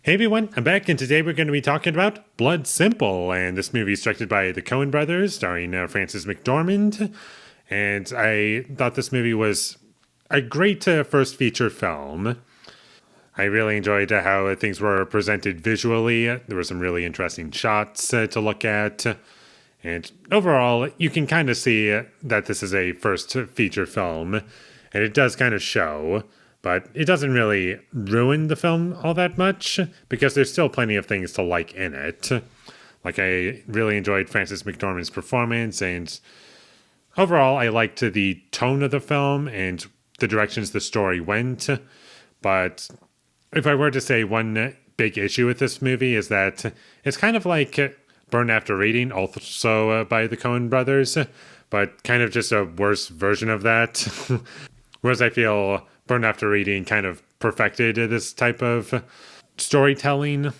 Hey everyone, I'm back, and today we're going to be talking about Blood Simple, and this movie is directed by the Coen brothers, starring Frances McDormand, and I thought this movie was a great first feature film. I really enjoyed how things were presented visually. There were some really interesting shots to look at, and overall, you can kind of see that this is a first feature film, and it does kind of show. But it doesn't really ruin the film all that much because there's still plenty of things to like in it. Like, I really enjoyed Frances McDormand's performance, and overall, I liked the tone of the film and the directions the story went. But if I were to say one big issue with this movie is that it's kind of like Burn After Reading, also by the Coen brothers, but kind of just a worse version of that. Whereas I feel Burn After Reading kind of perfected this type of storytelling,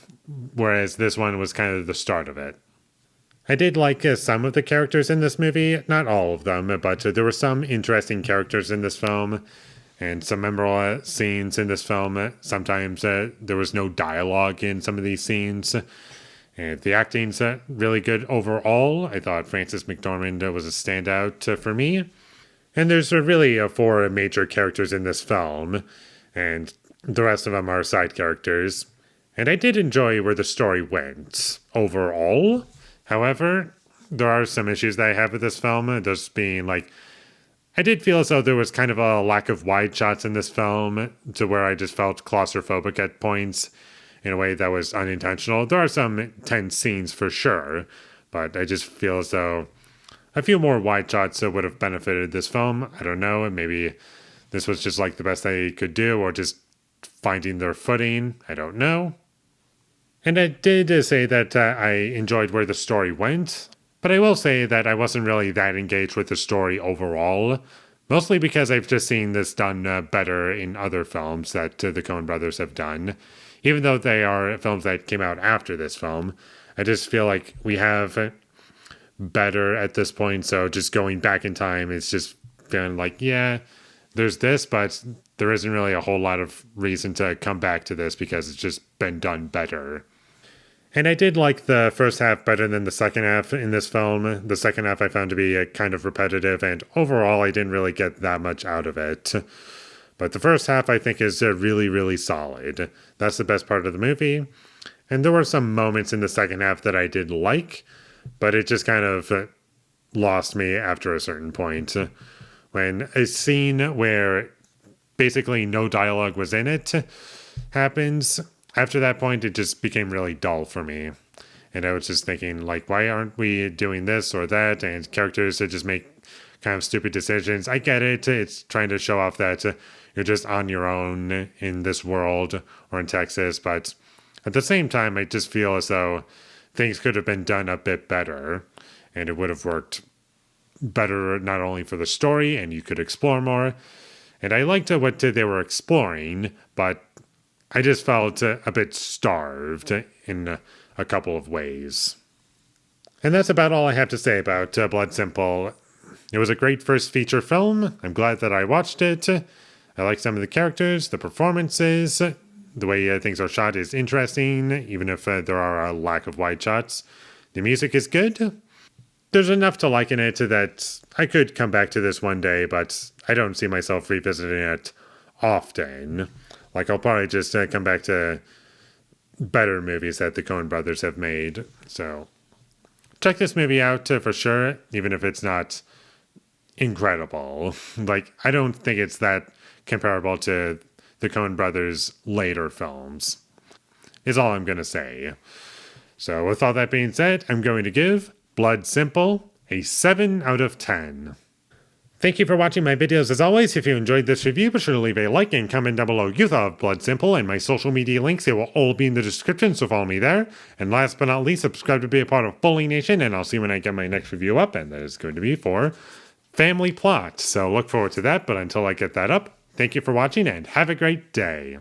whereas this one was kind of the start of it. I did like some of the characters in this movie, not all of them, but there were some interesting characters in this film and some memorable scenes in this film. Sometimes there was no dialogue in some of these scenes. And the acting's really good overall. I thought Frances McDormand was a standout for me. And there's really four major characters in this film, and the rest of them are side characters. And I did enjoy where the story went overall. However, there are some issues that I have with this film, just being like, I did feel as though there was kind of a lack of wide shots in this film, to where I just felt claustrophobic at points in a way that was unintentional. There are some tense scenes for sure, but I just feel as though a few more wide shots would have benefited this film. I don't know. Maybe this was just like the best they could do, or just finding their footing. I don't know. And I did say that I enjoyed where the story went, but I will say that I wasn't really that engaged with the story overall, mostly because I've just seen this done better in other films that the Coen brothers have done. Even though they are films that came out after this film, I just feel like we have better at this point, so just going back in time is just feeling like, yeah, there's this, but there isn't really a whole lot of reason to come back to this because it's just been done better. And I did like the first half better than the second half in this film. The second half I found to be kind of repetitive, and overall I didn't really get that much out of it. But the first half I think is really, really solid. That's the best part of the movie. And there were some moments in the second half that I did like, but it just kind of lost me after a certain point. When a scene where basically no dialogue was in it happens, after that point, it just became really dull for me. And I was just thinking, like, why aren't we doing this or that? And characters that just make kind of stupid decisions. I get it. It's trying to show off that you're just on your own in this world or in Texas. But at the same time, I just feel as though things could have been done a bit better, and it would have worked better not only for the story, and you could explore more. And I liked what they were exploring, but I just felt a bit starved in a couple of ways. And that's about all I have to say about Blood Simple. It was a great first feature film. I'm glad that I watched it. I like some of the characters, the performances. The way things are shot is interesting, even if there are a lack of wide shots. The music is good. There's enough to like in it that I could come back to this one day, but I don't see myself revisiting it often. Like, I'll probably just come back to better movies that the Coen brothers have made. So check this movie out for sure, even if it's not incredible. Like, I don't think it's that comparable to the Coen brothers' later films, is all I'm going to say. So with all that being said, I'm going to give Blood Simple a 7 out of 10. Thank you for watching my videos as always. If you enjoyed this review, be sure to leave a like and comment down below you thought of Blood Simple, and my social media links, they will all be in the description, so follow me there. And last but not least, subscribe to be a part of Foley Nation, and I'll see you when I get my next review up, and that is going to be for Family Plot. So look forward to that, but until I get that up, thank you for watching and have a great day.